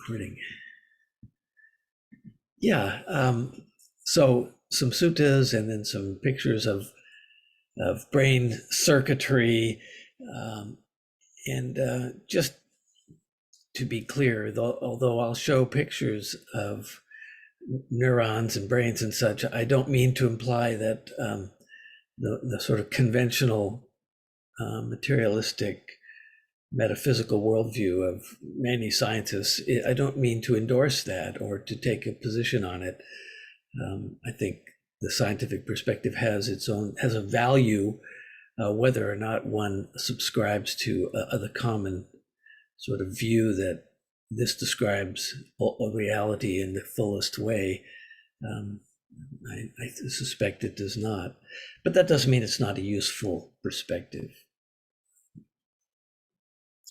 Recording. Yeah. So some suttas and then some pictures of brain circuitry, um, and just to be clear, although I'll show pictures of neurons and brains and such, I don't mean to imply that the sort of conventional materialistic metaphysical worldview of many scientists, I don't mean to endorse that or to take a position on it. I think the scientific perspective has a value, whether or not one subscribes to the common sort of view that this describes a reality in the fullest way. I suspect it does not, but that doesn't mean it's not a useful perspective.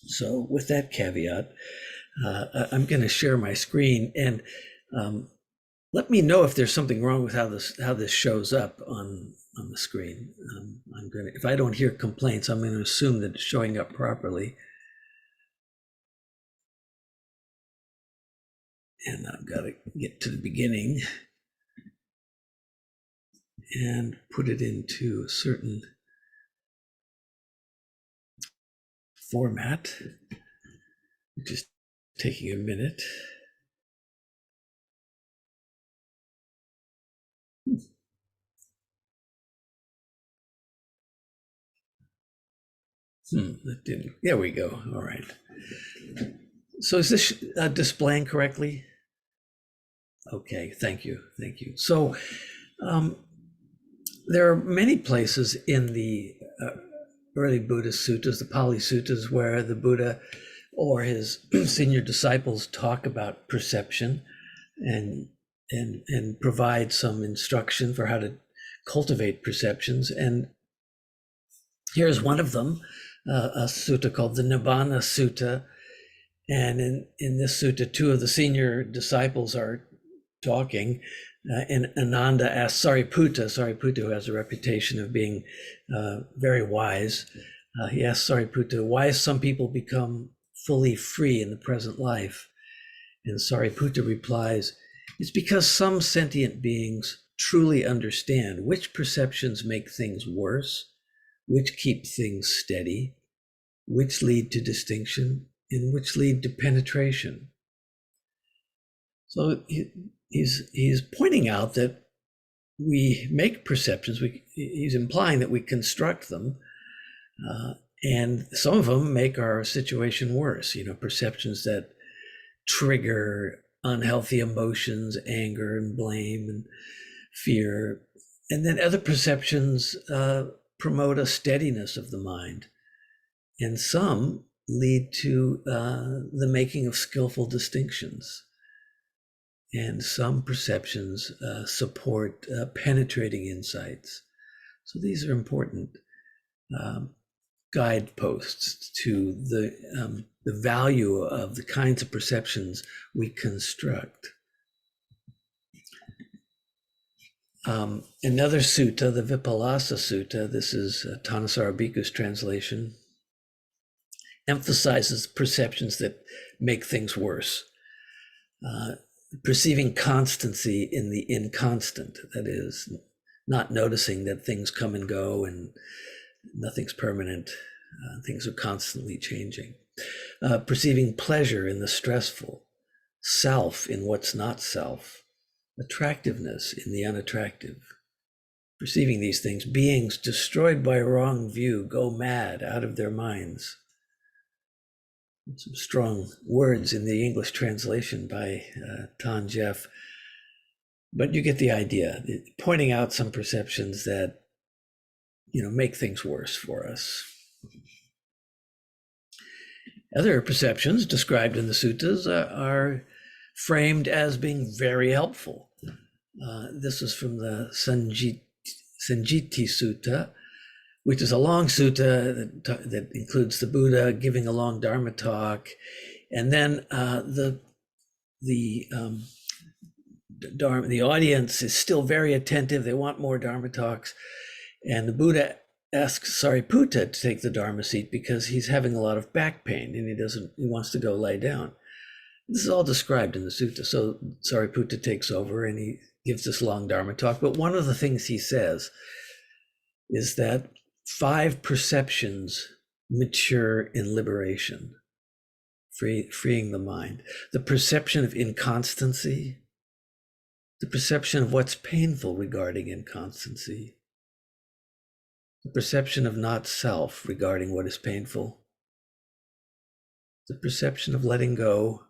So with that caveat, I'm going to share my screen, and let me know if there's something wrong with how this shows up on the screen. If I don't hear complaints, I'm going to assume that it's showing up properly. And I've got to get to the beginning and put it into a certain format, which is taking a minute. That didn't. There we go. All right. So is this displaying correctly? Okay, thank you. So there are many places in the early Buddhist suttas, the Pali Suttas, where the Buddha or his senior disciples talk about perception and provide some instruction for how to cultivate perceptions. And here's one of them, a sutta called the Nibbana Sutta. And in this sutta, two of the senior disciples are talking, and Ananda asks Sariputta, who has a reputation of being very wise, he asks Sariputta, why some people become fully free in the present life? And Sariputta replies, it's because some sentient beings truly understand which perceptions make things worse, which keep things steady, which lead to distinction, and which lead to penetration. So he's pointing out that we make perceptions. He's implying that we construct them, and some of them make our situation worse. Perceptions that trigger unhealthy emotions, anger and blame and fear, and then other perceptions promote a steadiness of the mind, and some lead to the making of skillful distinctions. And some perceptions support penetrating insights. So these are important guideposts to the value of the kinds of perceptions we construct. Another sutta, the Vipallasa Sutta, this is Thanissaro Bhikkhu's translation, emphasizes perceptions that make things worse. Perceiving constancy in the inconstant, that is, not noticing that things come and go and nothing's permanent, things are constantly changing. Perceiving pleasure in the stressful, self in what's not self, attractiveness in the unattractive. Perceiving these things, beings destroyed by wrong view go mad out of their minds. Some strong words in the English translation by Tan Jeff, but you get the idea, pointing out some perceptions that make things worse for us. Other perceptions described in the suttas are framed as being very helpful. This is from the Sanjiti Sutta, which is a long sutta that includes the Buddha giving a long Dharma talk, and then the audience is still very attentive. They want more Dharma talks, and the Buddha asks Sariputta to take the Dharma seat because he's having a lot of back pain and he wants to go lay down. This is all described in the sutta. So Sariputta takes over and he gives this long Dharma talk. But one of the things he says is that 5 perceptions mature in liberation, freeing the mind. The perception of inconstancy, the perception of what's painful regarding inconstancy, the perception of not self regarding what is painful, the perception of letting go,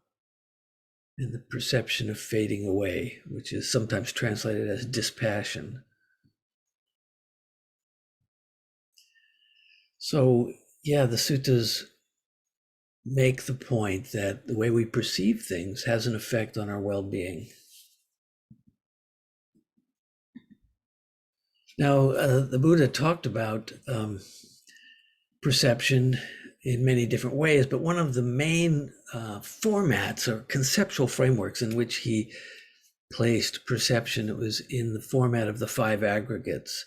and the perception of fading away, which is sometimes translated as dispassion. So, yeah, the suttas make the point that the way we perceive things has an effect on our well-being. Now, the Buddha talked about perception in many different ways, but one of the main formats or conceptual frameworks in which he placed perception, it was in the format of the 5 aggregates.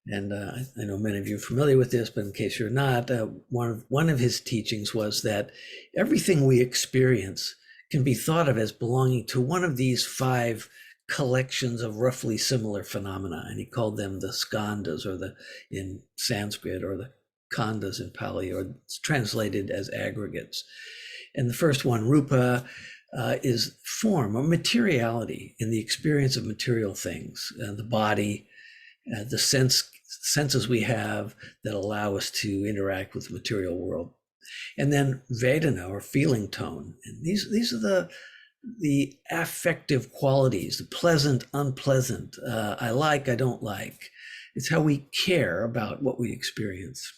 And I know many of you are familiar with this, but in case you're not, one of his teachings was that everything we experience can be thought of as belonging to one of these 5 collections of roughly similar phenomena, and he called them the skandhas, or in Sanskrit, or the khandhas in Pali, or it's translated as aggregates. And the first one, rupa, is form or materiality in the experience of material things, the body, the senses we have that allow us to interact with the material world. And then Vedana, or feeling tone. And these are the affective qualities, the pleasant, unpleasant, I like, I don't like. It's how we care about what we experience.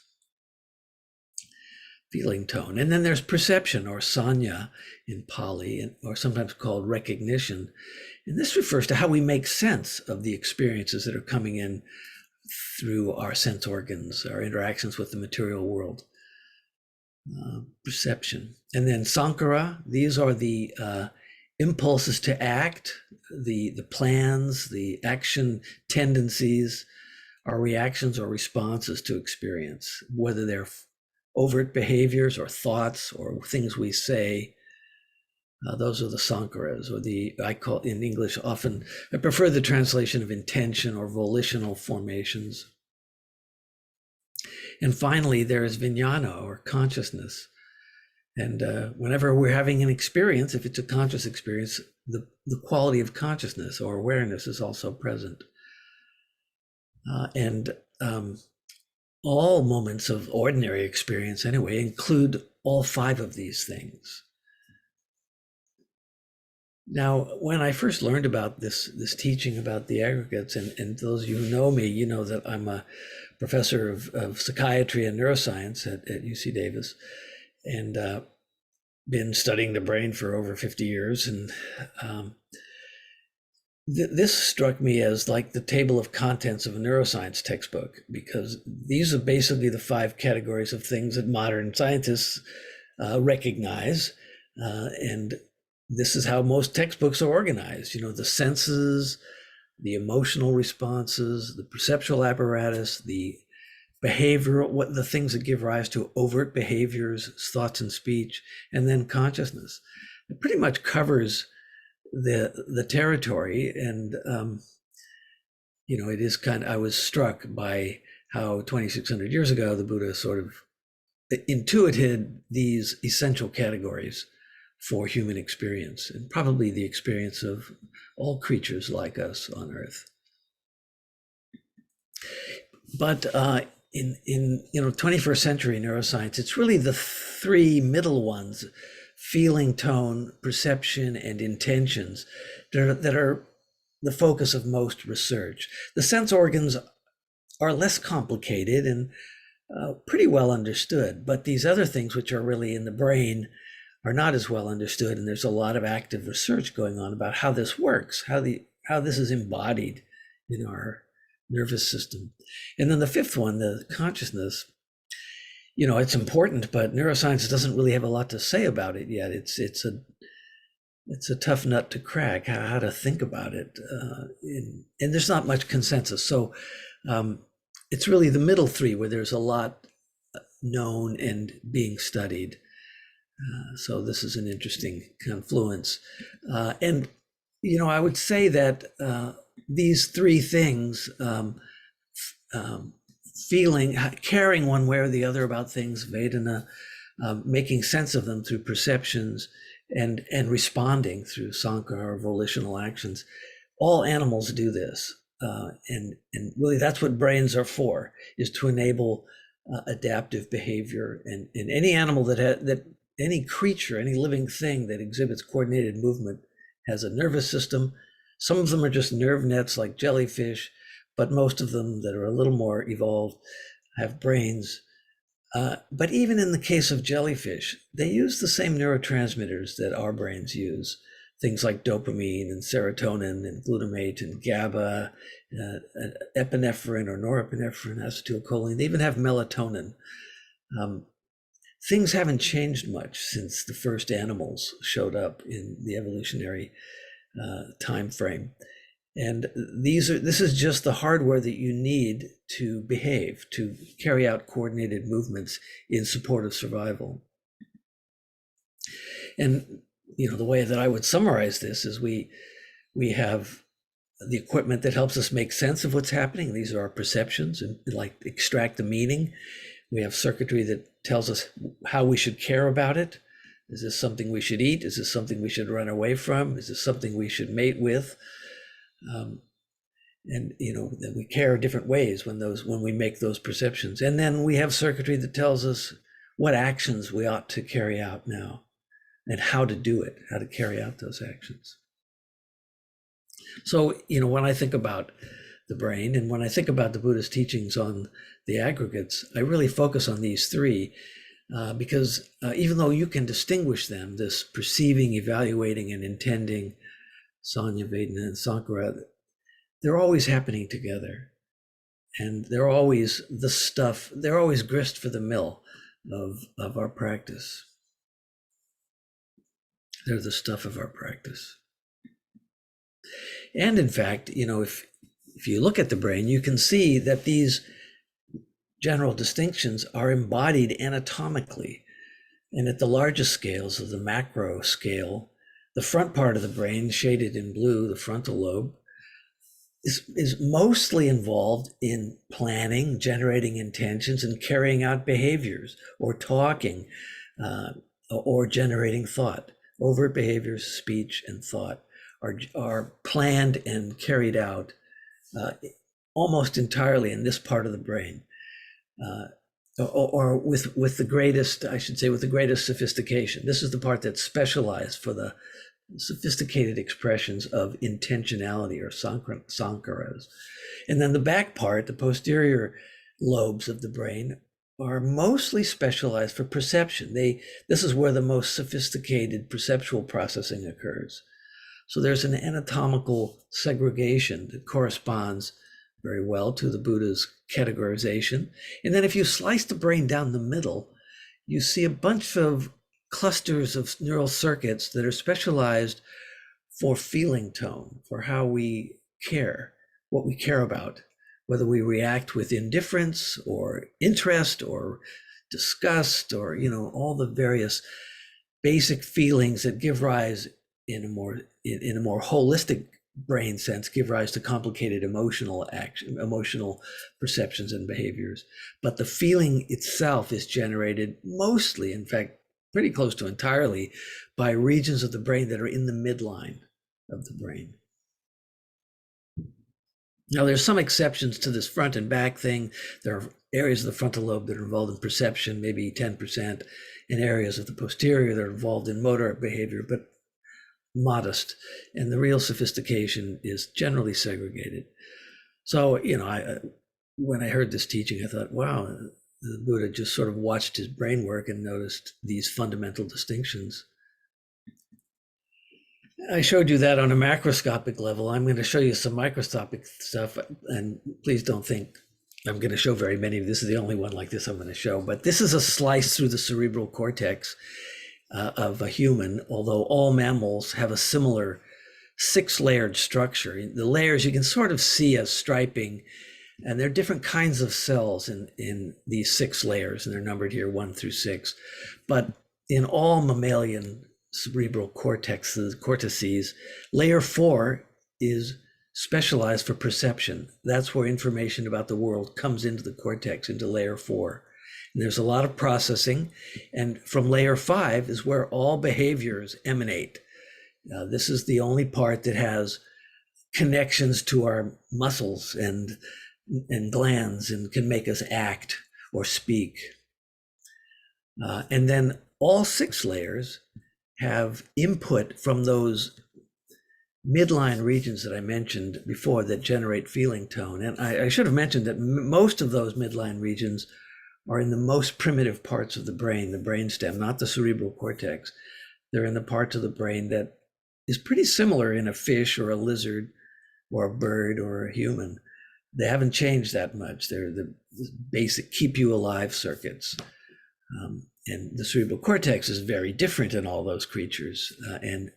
Feeling tone. And then there's perception, or sanya in Pali, or sometimes called recognition. And this refers to how we make sense of the experiences that are coming in through our sense organs, our interactions with the material world. Perception. And then sankhara, these are the impulses to act, the plans, the action tendencies, our reactions or responses to experience, whether they're overt behaviors or thoughts or things we say. Those are the sankharas, or I call in English often, I prefer the translation of intention or volitional formations. And finally, there is vijnana, or consciousness. And whenever we're having an experience, if it's a conscious experience, the quality of consciousness or awareness is also present. And all moments of ordinary experience, anyway, include all 5 of these things. Now, when I first learned about this teaching about the aggregates, and those of you who know me, you know that I'm a professor of psychiatry and neuroscience at UC Davis, and been studying the brain for over 50 years. And this struck me as like the table of contents of a neuroscience textbook, because these are basically the 5 categories of things that modern scientists recognize. And this is how most textbooks are organized. You know, the senses, the emotional responses, the perceptual apparatus, the behavioral, what the things that give rise to overt behaviors, thoughts and speech, and then consciousness. It pretty much covers the territory. And you know, it is I was struck by how 2,600 years ago the Buddha sort of intuited these essential categories for human experience, and probably the experience of all creatures like us on Earth. But in 21st century neuroscience, it's really the 3 middle ones, feeling, tone, perception, and intentions, that are the focus of most research. The sense organs are less complicated and pretty well understood, but these other things, which are really in the brain, are not as well understood. And there's a lot of active research going on about how this works, how this is embodied in our nervous system. And then the 5th one, the consciousness, you know, it's important, but neuroscience doesn't really have a lot to say about it yet. It's a tough nut to crack, how to think about it. And there's not much consensus. So it's really the middle three where there's a lot known and being studied. So this is an interesting confluence. And, I would say that these three things, feeling, caring one way or the other about things, Vedana, making sense of them through perceptions, and responding through sankhara or volitional actions. All animals do this. And really that's what brains are for, is to enable adaptive behavior. And any animal that any creature, any living thing that exhibits coordinated movement has a nervous system. Some of them are just nerve nets like jellyfish, but most of them that are a little more evolved have brains. But even in the case of jellyfish, they use the same neurotransmitters that our brains use. Things like dopamine and serotonin and glutamate and GABA, epinephrine or norepinephrine, acetylcholine. They even have melatonin. Things haven't changed much since the first animals showed up in the evolutionary time frame. And this is just the hardware that you need to behave, to carry out coordinated movements in support of survival. And the way that I would summarize this is we have the equipment that helps us make sense of what's happening. These are our perceptions, and like extract the meaning. We have circuitry that tells us how we should care about it. Is this something we should eat? Is this something we should run away from? Is this something we should mate with? And that we care different ways when we make those perceptions. And then we have circuitry that tells us what actions we ought to carry out now, and how to do it, how to carry out those actions. So, when I think about the brain, and when I think about the Buddha's teachings on the aggregates, I really focus on these three, because even though you can distinguish them, this perceiving, evaluating, and intending, Sanya, Vedana, and Sankhara, they're always happening together. And they're always they're always grist for the mill of our practice. They're the stuff of our practice. And in fact, if you look at the brain, you can see that these general distinctions are embodied anatomically. And at the largest scales of the macro scale, the front part of the brain, shaded in blue, the frontal lobe, is mostly involved in planning, generating intentions, and carrying out behaviors, or talking, or generating thought. Overt behaviors, speech, and thought are planned and carried out almost entirely in this part of the brain, or with the greatest, I should say, with the greatest sophistication. This is the part that's specialized for the sophisticated expressions of intentionality, or sankharas. And then the back part, the posterior lobes of the brain, are mostly specialized for perception. This is where the most sophisticated perceptual processing occurs. So there's an anatomical segregation that corresponds very well to the Buddha's categorization. And then if you slice the brain down the middle, you see a bunch of clusters of neural circuits that are specialized for feeling tone, for how we care, what we care about, whether we react with indifference or interest or disgust, or all the various basic feelings that give rise in a more holistic brain sense, give rise to complicated emotional perceptions and behaviors. But the feeling itself is generated mostly, in fact, pretty close to entirely, by regions of the brain that are in the midline of the brain. Now, there's some exceptions to this front and back thing. There are areas of the frontal lobe that are involved in perception, maybe 10%, and areas of the posterior that are involved in motor behavior, but modest. And the real sophistication is generally segregated. So, when I heard this teaching, I thought, wow, the Buddha just sort of watched his brain work and noticed these fundamental distinctions. I showed you that on a macroscopic level. I'm going to show you some microscopic stuff, and please don't think I'm going to show very many. This is the only one like this I'm going to show, but this is a slice through the cerebral cortex of a human, although all mammals have a similar 6-layered structure. The layers you can sort of see as striping And there are different kinds of cells in these 6 layers, and they're numbered here 1 through 6. But in all mammalian cerebral cortices, layer 4 is specialized for perception. That's where information about the world comes into the cortex, into layer 4. And there's a lot of processing, and from layer 5 is where all behaviors emanate. This is the only part that has connections to our muscles and glands and can make us act or speak. And then all 6 layers have input from those midline regions that I mentioned before that generate feeling tone. And I should have mentioned that most of those midline regions are in the most primitive parts of the brain, the brainstem, not the cerebral cortex. They're in the parts of the brain that is pretty similar in a fish or a lizard or a bird or a human. They haven't changed that much. They're the basic keep you alive circuits. And the cerebral cortex is very different in all those creatures, and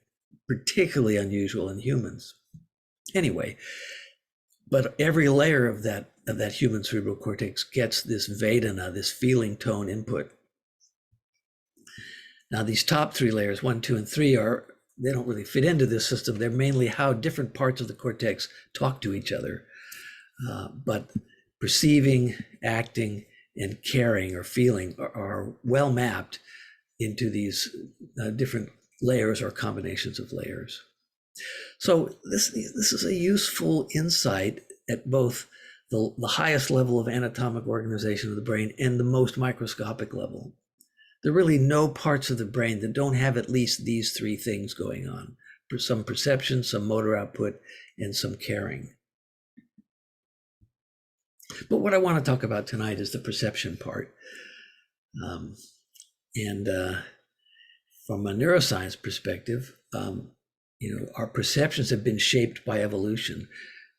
particularly unusual in humans. Anyway, but every layer of that human cerebral cortex gets this Vedana, this feeling tone input. Now these top 3 layers, 1, 2, and 3, they don't really fit into this system. They're mainly how different parts of the cortex talk to each other. But perceiving, acting, and caring or feeling are well mapped into these different layers or combinations of layers. So this is a useful insight at both the highest level of anatomic organization of the brain and the most microscopic level. There are really no parts of the brain that don't have at least these 3 things going on: some perception, some motor output, and some caring. But what I want to talk about tonight is the perception part. From a neuroscience perspective, our perceptions have been shaped by evolution.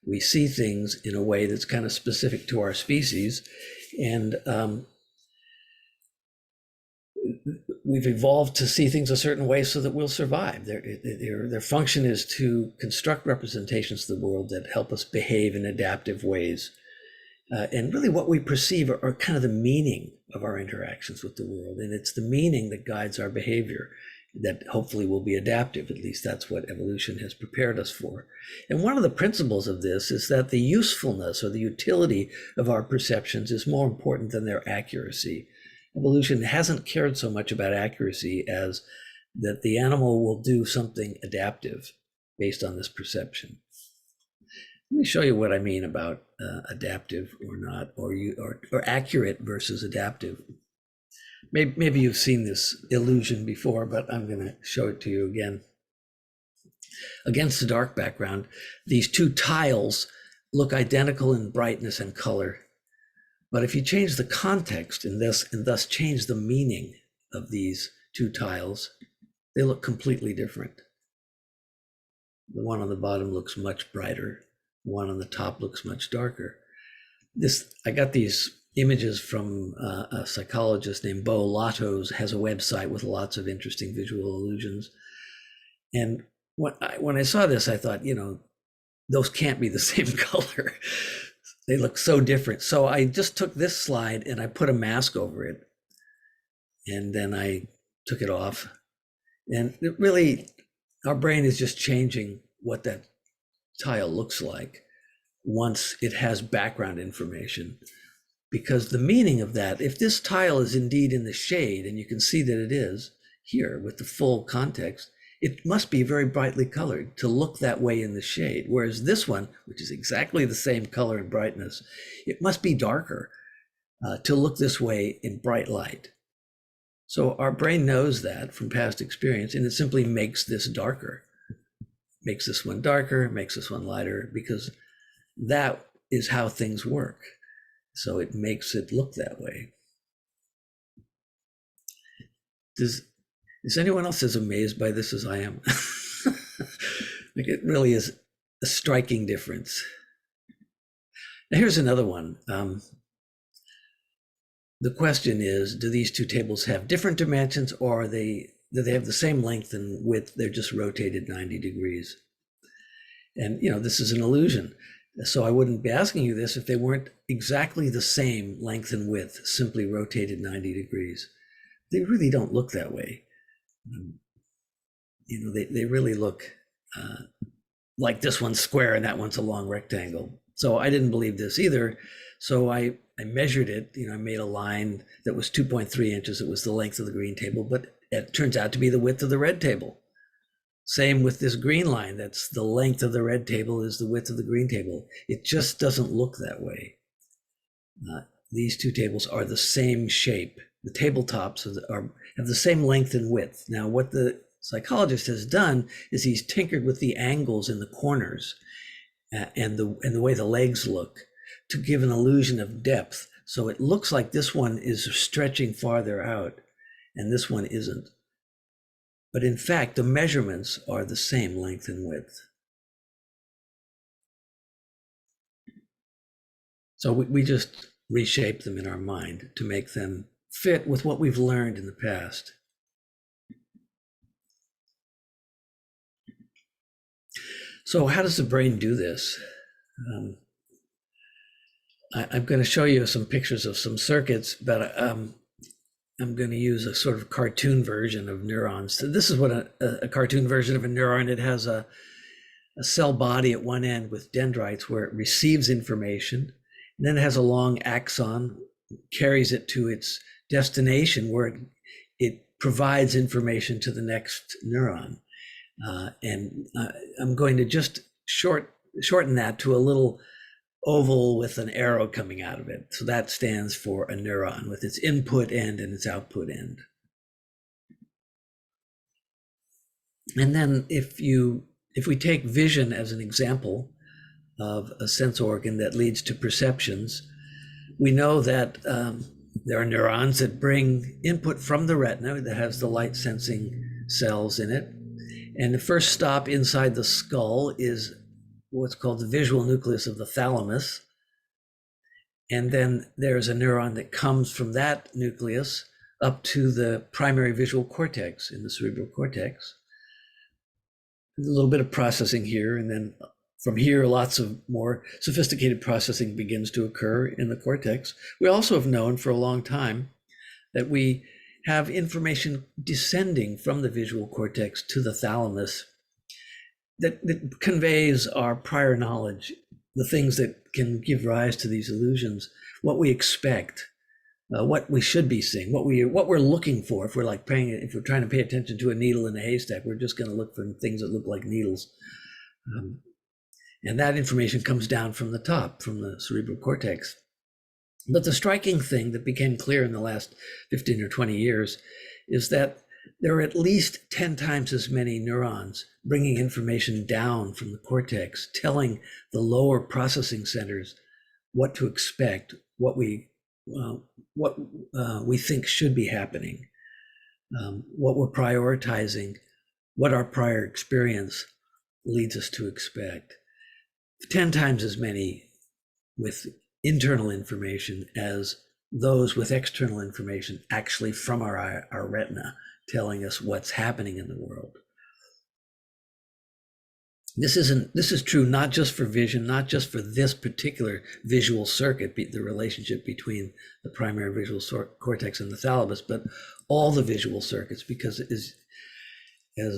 We see things in a way that's kind of specific to our species, and we've evolved to see things a certain way so that we'll survive. Their function is to construct representations of the world that help us behave in adaptive ways. And really what we perceive are kind of the meaning of our interactions with the world. And it's the meaning that guides our behavior that hopefully will be adaptive. At least that's what evolution has prepared us for. And one of the principles of this is that the usefulness or the utility of our perceptions is more important than their accuracy. Evolution hasn't cared so much about accuracy as that the animal will do something adaptive based on this perception. Let me show you what I mean about adaptive or not, or accurate versus adaptive. Maybe you've seen this illusion before, but I'm going to show it to you again. Against the dark background, these 2 tiles look identical in brightness and color. But if you change the context and thus change the meaning of these 2 tiles, they look completely different. The one on the bottom looks much brighter. The one on the top looks much darker. I got these images from a psychologist named Bo Lottos, has a website with lots of interesting visual illusions. And when I saw this, I thought, those can't be the same color. They look so different. So I just took this slide and I put a mask over it. And then I took it off. And our brain is just changing what that tile looks like once it has background information. Because the meaning of that, if this tile is indeed in the shade, and you can see that it is here with the full context, it must be very brightly colored to look that way in the shade. Whereas this one, which is exactly the same color and brightness, it must be darker to look this way in bright light. So our brain knows that from past experience, and it simply makes this darker. Makes this one darker, makes this one lighter, because that is how things work. So it makes it look that way. Is anyone else as amazed by this as I am? It really is a striking difference. Now here's another one. The question is, do these 2 tables have different dimensions, or do they have the same length and width? They're just rotated 90 degrees. And this is an illusion. So I wouldn't be asking you this if they weren't exactly the same length and width, simply rotated 90 degrees. They really don't look that way. They really look like this one's square and that one's a long rectangle. So I didn't believe this either. So I measured it. I made a line that was 2.3 inches. It was the length of the green table, but it turns out to be the width of the red table. Same with this green line. That's the length of the red table is the width of the green table. It just doesn't look that way. These two tables are the same shape. The tabletops have the same length and width. Now, what the psychologist has done is he's tinkered with the angles in the corners and the way the legs look to give an illusion of depth. So it looks like this one is stretching farther out and this one isn't. But in fact, the measurements are the same length and width. So we just reshape them in our mind to make them fit with what we've learned in the past. So how does the brain do this? I'm going to show you some pictures of some circuits, but I'm going to use a sort of cartoon version of neurons. So this is what a cartoon version of a neuron. It has a cell body at one end with dendrites where it receives information, and then it has a long axon, carries it to its destination where it provides information to the next neuron. I'm going to just shorten that to a little oval with an arrow coming out of it. So that stands for a neuron with its input end and its output end. And then if we take vision as an example of a sense organ that leads to perceptions, we know that there are neurons that bring input from the retina that has the light sensing cells in it. And the first stop inside the skull is what's called the visual nucleus of the thalamus. And then there's a neuron that comes from that nucleus up to the primary visual cortex in the cerebral cortex. A little bit of processing here, and then from here, lots of more sophisticated processing begins to occur in the cortex. We also have known for a long time that we have information descending from the visual cortex to the thalamus that conveys our prior knowledge, the things that can give rise to these illusions, what we expect, what we should be seeing, what we're looking for. If we're trying to pay attention to a needle in a haystack, we're just going to look for things that look like needles. And that information comes down from the top, from the cerebral cortex. But the striking thing that became clear in the last 15 or 20 years is that there are at least 10 times as many neurons bringing information down from the cortex, telling the lower processing centers what to expect, what we think should be happening, what we're prioritizing, what our prior experience leads us to expect. 10 times as many with internal information as those with external information, actually from our retina, telling us what's happening in the world. This is true not just for vision, not just for this particular visual circuit, the relationship between the primary visual cortex and the thalamus, but all the visual circuits, because as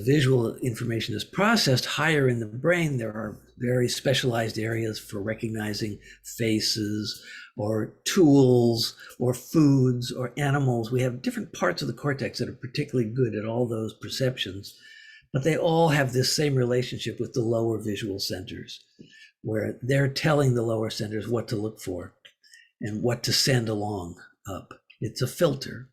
visual information is processed higher in the brain, there are very specialized areas for recognizing faces or tools or foods or animals. We have different parts of the cortex that are particularly good at all those perceptions, but they all have this same relationship with the lower visual centers, where they're telling the lower centers what to look for and what to send along up. It's a filter.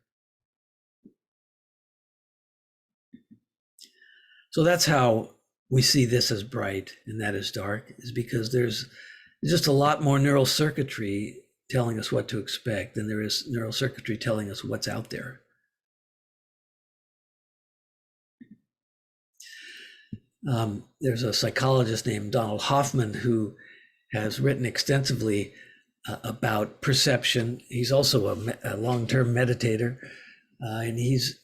So that's how we see this as bright and that as dark, is because there's just a lot more neural circuitry telling us what to expect than there is neural circuitry telling us what's out there. There's a psychologist named Donald Hoffman who has written extensively about perception. He's also a long-term meditator. And he's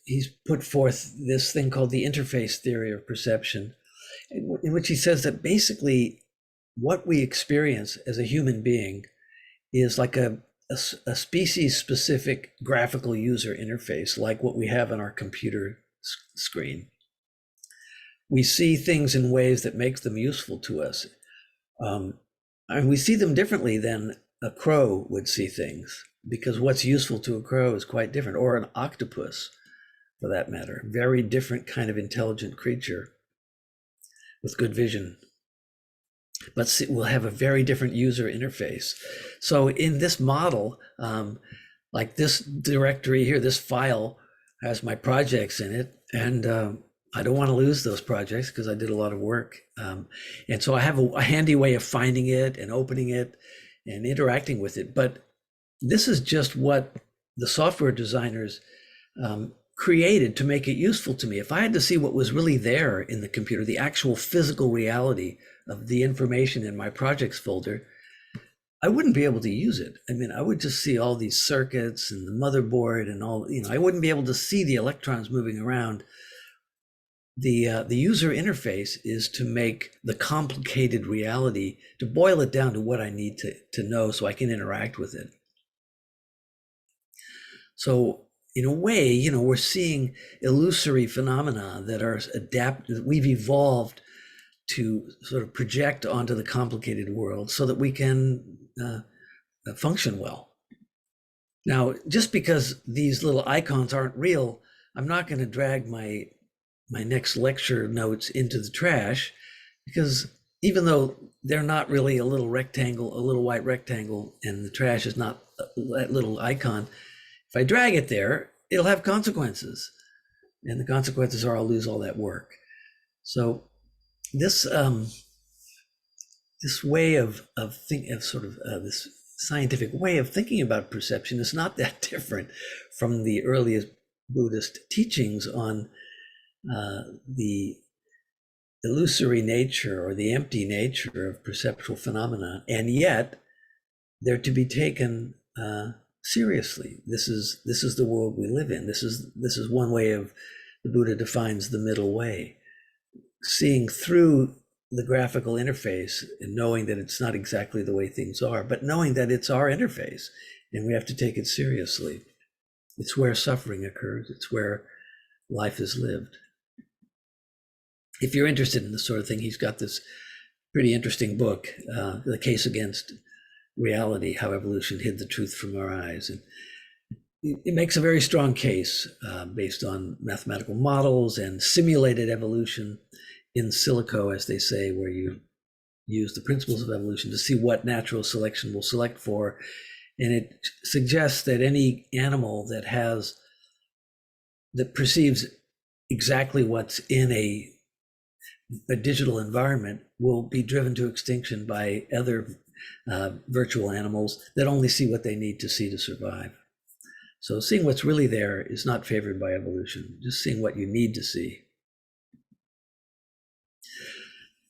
put forth this thing called the interface theory of perception, in which he says that basically what we experience as a human being is like a species-specific graphical user interface, like what we have on our computer screen. We see things in ways that makes them useful to us. And we see them differently than a crow would see things, because what's useful to a crow is quite different, or an octopus for that matter. Very different kind of intelligent creature with good vision, but we'll have a very different user interface. So in this model, like this directory here, this file has my projects in it, and I don't want to lose those projects because I did a lot of work. And so I have a handy way of finding it and opening it and interacting with it. But this is just what the software designers created to make it useful to me. If I had to see what was really there in the computer, the actual physical reality of the information in my projects folder, I wouldn't be able to use it. I mean, I would just see all these circuits and the motherboard and all, I wouldn't be able to see the electrons moving around. The user interface is to make the complicated reality, to boil it down to what I need to know so I can interact with it. So in a way, we're seeing illusory phenomena that are adapted, we've evolved to sort of project onto the complicated world so that we can function well. Now, just because these little icons aren't real, I'm not going to drag my next lecture notes into the trash, because even though they're not really a little rectangle, a little white rectangle, and the trash is not that little icon, if I drag it there, it'll have consequences. And the consequences are I'll lose all that work. So this way of thinking, of sort of this scientific way of thinking about perception is not that different from the earliest Buddhist teachings on the illusory nature or the empty nature of perceptual phenomena, and yet they're to be taken seriously. This is the world we live in. This is one way of, the Buddha defines the middle way, seeing through the graphical interface and knowing that it's not exactly the way things are, but knowing that it's our interface and we have to take it seriously. It's where suffering occurs. It's where life is lived. If you're interested in this sort of thing, he's got this pretty interesting book, The Case Against Reality, How Evolution Hid the Truth from Our Eyes. And it makes a very strong case based on mathematical models and simulated evolution in silico, as they say, where you use the principles of evolution to see what natural selection will select for. And it suggests that any animal that perceives exactly what's in a digital environment will be driven to extinction by other virtual animals that only see what they need to see to survive. So seeing what's really there is not favored by evolution, just seeing what you need to see.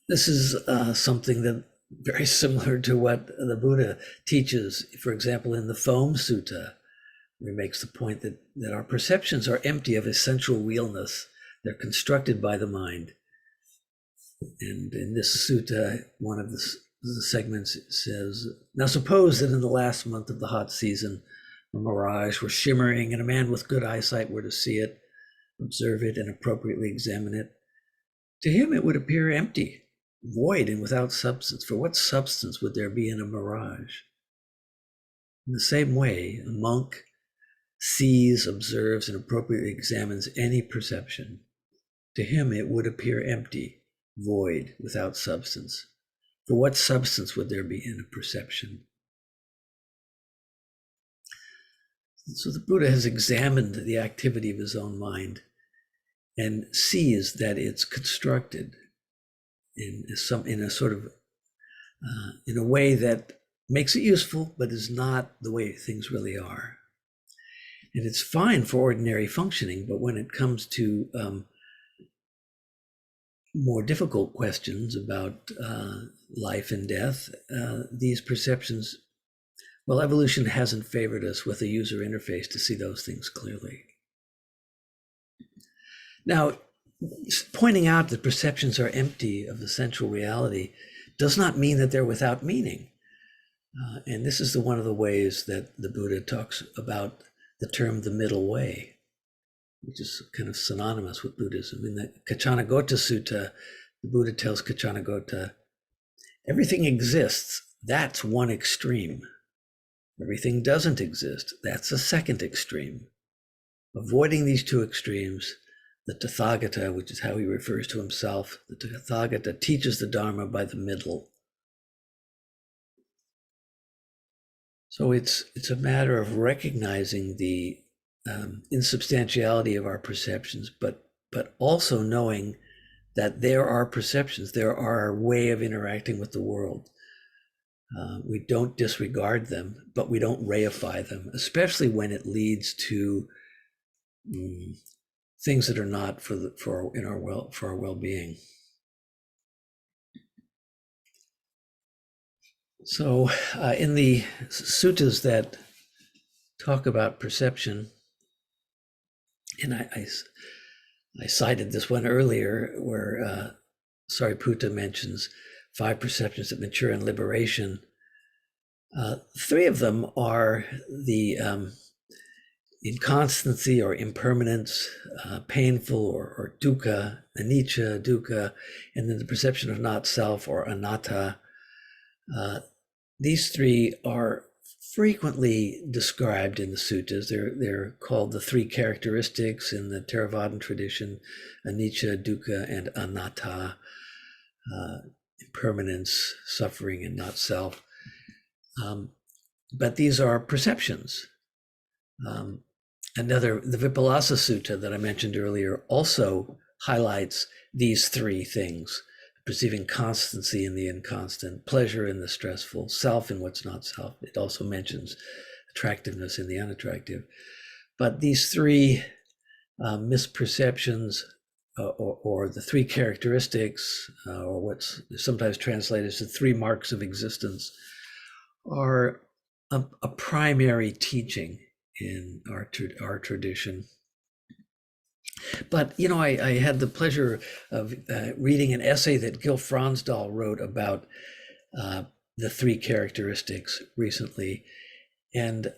This is something that very similar to what the Buddha teaches, for example, in the Foam Sutta, where he makes the point that our perceptions are empty of essential realness. They're constructed by the mind. And in this sutta, one of the segments says, now suppose that in the last month of the hot season, a mirage were shimmering and a man with good eyesight were to see it, observe it, and appropriately examine it. To him, it would appear empty, void, and without substance. For what substance would there be in a mirage? In the same way, a monk sees, observes, and appropriately examines any perception. To him, it would appear empty, void, without substance. For what substance would there be in a perception? So the Buddha has examined the activity of his own mind and sees that it's constructed in a sort of in a way that makes it useful, but is not the way things really are. And it's fine for ordinary functioning, but when it comes to more difficult questions about life and death, these perceptions, well, evolution hasn't favored us with a user interface to see those things clearly. Now, pointing out that perceptions are empty of essential reality does not mean that they're without meaning. And this is one of the ways that the Buddha talks about the term the middle way, which is kind of synonymous with Buddhism. In the Kachanagota Sutta, the Buddha tells Kachanagota, everything exists, that's one extreme. Everything doesn't exist, that's a second extreme. Avoiding these two extremes, the Tathagata, which is how he refers to himself, the Tathagata teaches the Dharma by the middle. So it's a matter of recognizing the insubstantiality of our perceptions, but also knowing that there are perceptions, there are a way of interacting with the world. We don't disregard them, but we don't reify them, especially when it leads to things that are not for our well-being. So in the suttas that talk about perception, and I cited this one earlier where Sariputta mentions 5 perceptions that mature in liberation. 3 of them are the inconstancy or impermanence, painful or dukkha, anicca, dukkha, and then the perception of not self or anatta. These 3 are frequently described in the suttas. They're called the 3 characteristics in the Theravadan tradition: anicca, dukkha, and anatta, impermanence, suffering, and not self. But these are perceptions. The Vipallasa Sutta that I mentioned earlier also highlights these 3 things: perceiving constancy in the inconstant, pleasure in the stressful, self in what's not self. It also mentions attractiveness in the unattractive. But these 3 misperceptions, or the 3 characteristics, or what's sometimes translated as the 3 marks of existence, are a primary teaching in our tradition. But, I had the pleasure of reading an essay that Gil Fronsdal wrote about the 3 characteristics recently. And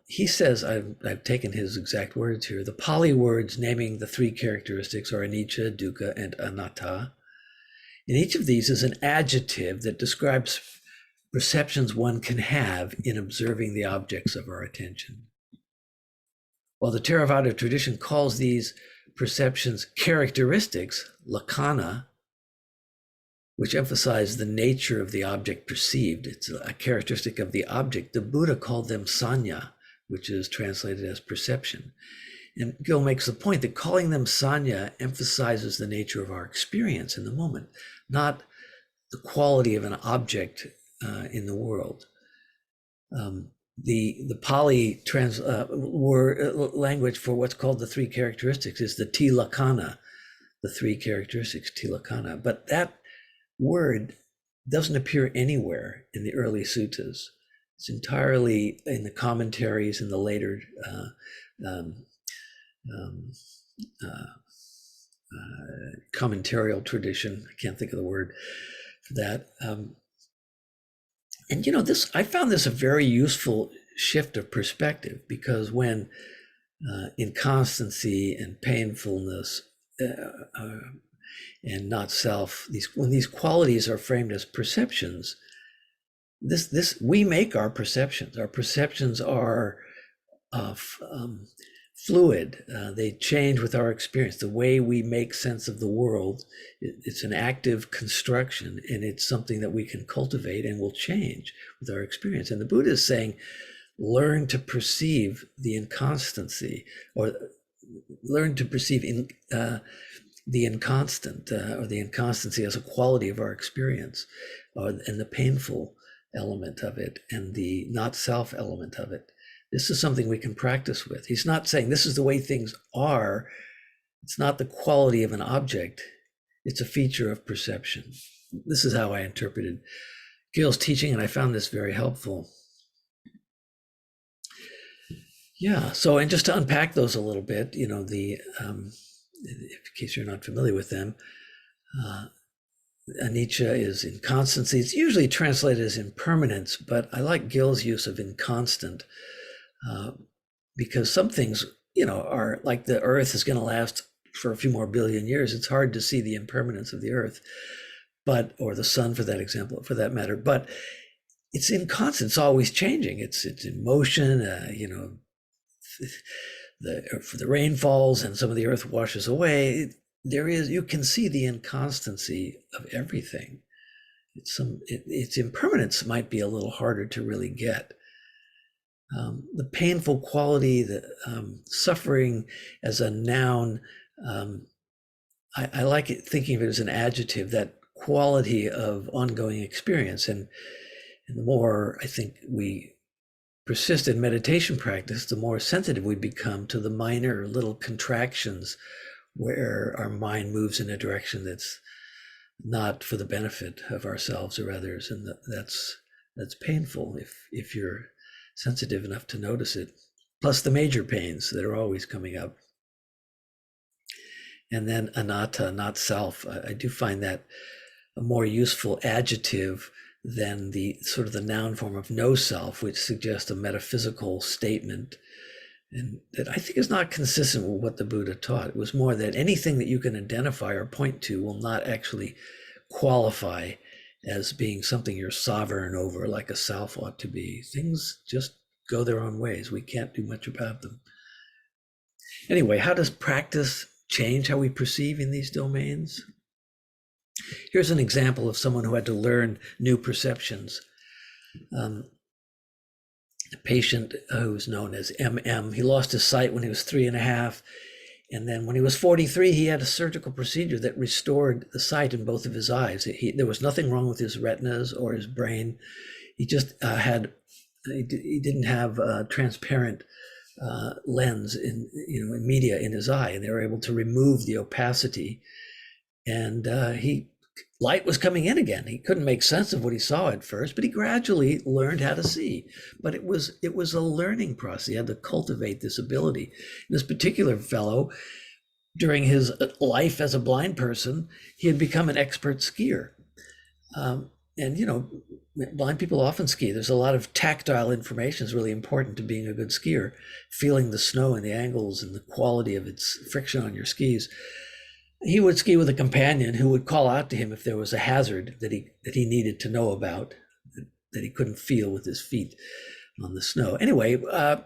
he says, I've taken his exact words here, the Pali words naming the 3 characteristics are anicca, dukkha, and anatta. And each of these is an adjective that describes perceptions one can have in observing the objects of our attention. While the Theravada tradition calls these perceptions characteristics, lakkhana, which emphasize the nature of the object perceived, it's a characteristic of the object, the Buddha called them sanya, which is translated as perception. And Gil makes the point that calling them sanya emphasizes the nature of our experience in the moment, not the quality of an object in the world. The Pali language for what's called the 3 characteristics is the tilakkhana, the 3 characteristics, tilakkhana. But that word doesn't appear anywhere in the early suttas. It's entirely in the commentaries in the later commentarial tradition. I can't think of the word for that. And I found this a very useful shift of perspective, because when inconstancy and painfulness and not self, when these qualities are framed as perceptions, we make our perceptions. Our perceptions are fluid. They change with our experience. The way we make sense of the world, it's an active construction, and it's something that we can cultivate and will change with our experience. And the Buddha is saying, learn to perceive the inconstancy, or learn to perceive the inconstant, or the inconstancy as a quality of our experience, and the painful element of it, and the not self element of it. This is something we can practice with. He's not saying this is the way things are. It's not the quality of an object. It's a feature of perception. This is how I interpreted Gil's teaching, and I found this very helpful. Yeah, so, and just to unpack those a little bit, in case you're not familiar with them, Anicca is inconstancy. It's usually translated as impermanence, but I like Gill's use of inconstant because some things, are like the Earth is going to last for a few more billion years. It's hard to see the impermanence of the Earth, or the sun for that matter. But it's inconstant. It's always changing. It's in motion. The rain falls and some of the Earth washes away. You can see the inconstancy of everything. Its impermanence might be a little harder to really get. The painful quality, the suffering as a noun, I like thinking of it as an adjective, that quality of ongoing experience. And the more I think we persist in meditation practice, the more sensitive we become to the minor little contractions where our mind moves in a direction that's not for the benefit of ourselves or others. And that's painful if you're sensitive enough to notice it. Plus the major pains that are always coming up. And then anatta, not self. I do find that a more useful adjective than the sort of the noun form of no self, which suggests a metaphysical statement, and that I think is not consistent with what the Buddha taught. It was more that anything that you can identify or point to will not actually qualify as being something you're sovereign over, like a self ought to be. Things just go their own ways. We can't do much about them. Anyway, how does practice change how we perceive in these domains? Here's an example of someone who had to learn new perceptions. A patient who's known as MM, he lost his sight when he was 3.5. And then when he was 43, he had a surgical procedure that restored the sight in both of his eyes. There was nothing wrong with his retinas or his brain. He just he didn't have a transparent lens in media in his eye, and they were able to remove the opacity. And light was coming in again. He couldn't make sense of what he saw at first, but he gradually learned how to see. But it was a learning process. He had to cultivate this ability. This particular fellow, during his life as a blind person, he had become an expert skier. And blind people often ski. There's a lot of tactile information is really important to being a good skier. Feeling the snow and the angles and the quality of its friction on your skis. He would ski with a companion who would call out to him if there was a hazard that he needed to know about, that he couldn't feel with his feet on the snow. Anyway,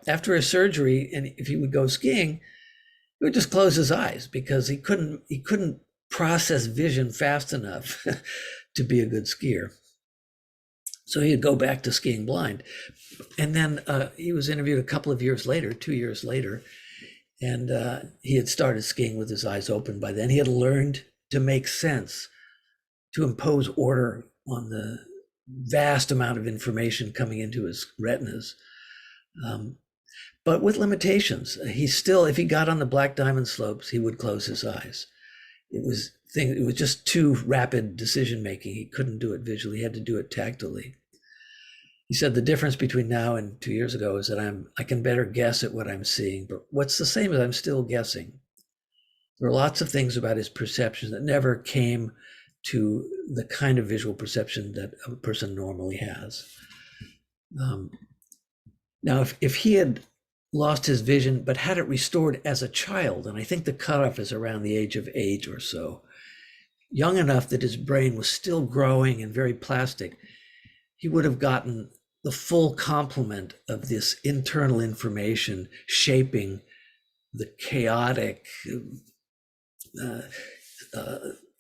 after his surgery, and if he would go skiing, he would just close his eyes because he couldn't process vision fast enough to be a good skier. So he'd go back to skiing blind. And then he was interviewed a couple of years later, 2 years later, and he had started skiing with his eyes open by then. He had learned to make sense, to impose order on the vast amount of information coming into his retinas, but with limitations. If he got on the black diamond slopes, he would close his eyes. It was just too rapid decision making. He couldn't do it visually. He had to do it tactily. He said the difference between now and 2 years ago is that I can better guess at what I'm seeing, but what's the same is I'm still guessing. There are lots of things about his perception that never came to the kind of visual perception that a person normally has. Now, if he had lost his vision, but had it restored as a child, and I think the cutoff is around the age of 8 or so, young enough that his brain was still growing and very plastic, he would have gotten the full complement of this internal information shaping the chaotic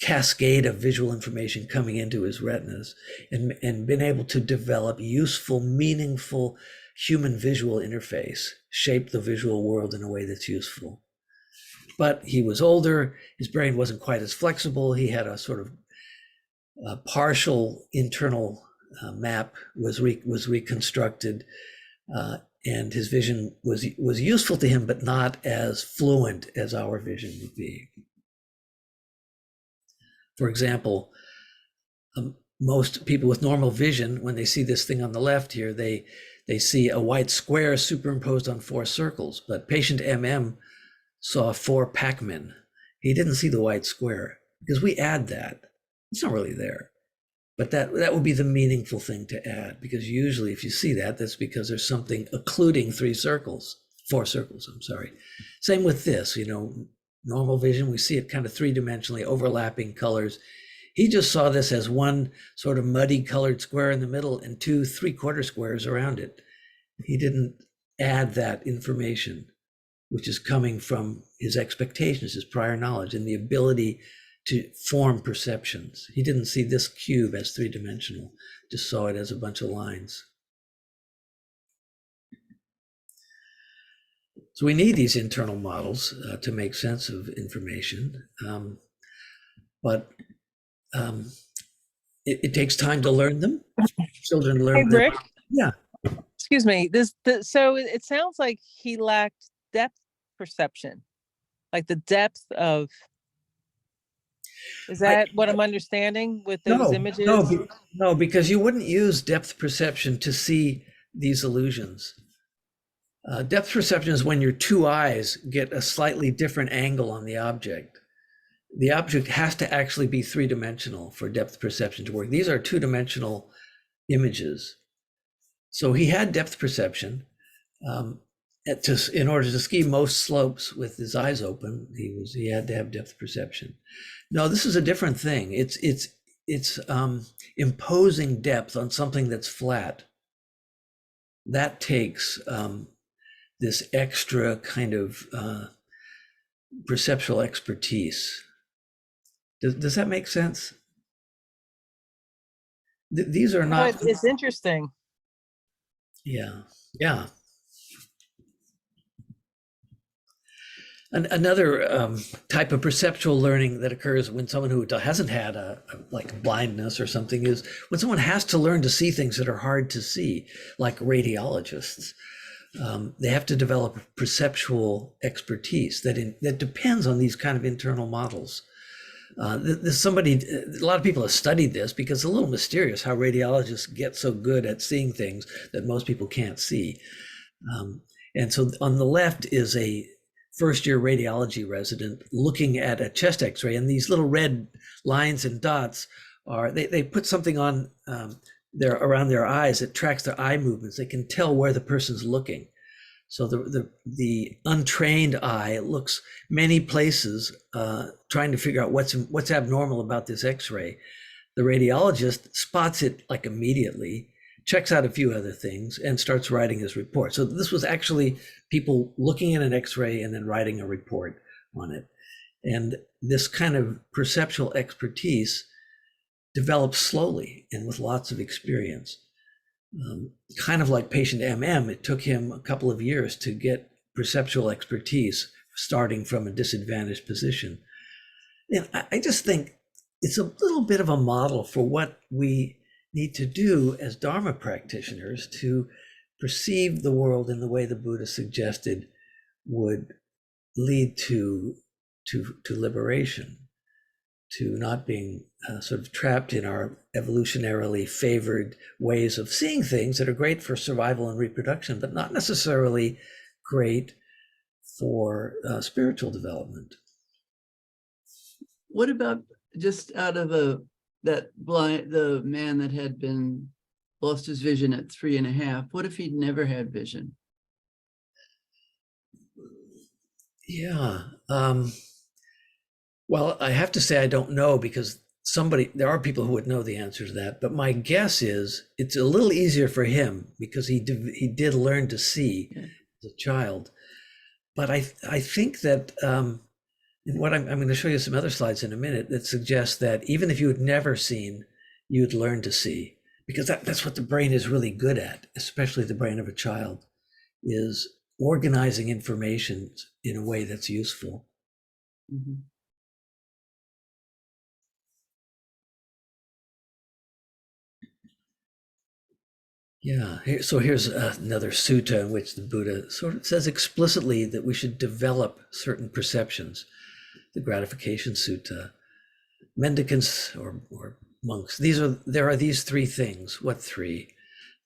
cascade of visual information coming into his retinas, and been able to develop useful, meaningful human visual interface, shape the visual world in a way that's useful. But he was older, his brain wasn't quite as flexible, he had a sort of partial internal map was reconstructed, and his vision was useful to him, but not as fluent as our vision would be. For example, most people with normal vision, when they see this thing on the left here, they see a white square superimposed on 4 circles, but patient MM saw 4 Pac-Men. He didn't see the white square because we add that. It's not really there. But that would be the meaningful thing to add, because usually if you see that, that's because there's something occluding four circles, I'm sorry. Same with this, normal vision, we see it kind of three-dimensionally, overlapping colors. He just saw this as one sort of muddy colored square in the middle and two three-quarter squares around it. He didn't add that information, which is coming from his expectations, his prior knowledge, and the ability to form perceptions. He didn't see this cube as three-dimensional, just saw it as a bunch of lines. So we need these internal models to make sense of information, but it takes time to learn them. Children learn them. Rick? Yeah. Excuse me. So it sounds like he lacked depth perception, like the depth of. Is that what I'm understanding with those images? No, because you wouldn't use depth perception to see these illusions. Depth perception is when your two eyes get a slightly different angle on the object. The object has to actually be three-dimensional for depth perception to work. These are two-dimensional images. So he had depth perception. In order to ski most slopes with his eyes open, he had to have depth perception. No, this is a different thing. It's imposing depth on something that's flat. That takes this extra kind of perceptual expertise. Does that make sense? These are not. It's interesting. Yeah. Another type of perceptual learning that occurs when someone who hasn't had like blindness or something is when someone has to learn to see things that are hard to see, like radiologists. They have to develop perceptual expertise that depends on these kind of internal models. There's a lot of people have studied this because it's a little mysterious how radiologists get so good at seeing things that most people can't see. And so on the left is a first-year radiology resident looking at a chest x-ray, and these little red lines and dots they put something on around their eyes that tracks their eye movements. They can tell where the person's looking. So the untrained eye looks many places, trying to figure out what's abnormal about this x-ray. The radiologist spots it like immediately, checks out a few other things, and starts writing his report. So this was actually people looking at an x-ray and then writing a report on it. And this kind of perceptual expertise develops slowly and with lots of experience. Kind of like patient MM, it took him a couple of years to get perceptual expertise, starting from a disadvantaged position. And I just think it's a little bit of a model for what we need to do as Dharma practitioners to perceive the world in the way the Buddha suggested would lead to liberation, to not being sort of trapped in our evolutionarily favored ways of seeing things that are great for survival and reproduction, but not necessarily great for spiritual development. What about just out of the man that had been lost his vision at 3.5? What if he'd never had vision? Yeah. Well, I have to say I don't know, because there are people who would know the answer to that. But my guess is it's a little easier for him because he did learn to see as a child. But I think that I'm going to show you some other slides in a minute that suggest that even if you had never seen, you'd learn to see, because that's what the brain is really good at, especially the brain of a child, is organizing information in a way that's useful. Mm-hmm. Yeah, so here's another sutta in which the Buddha sort of says explicitly that we should develop certain perceptions. The Gratification Sutta. Mendicants or monks, there are these three things. What three?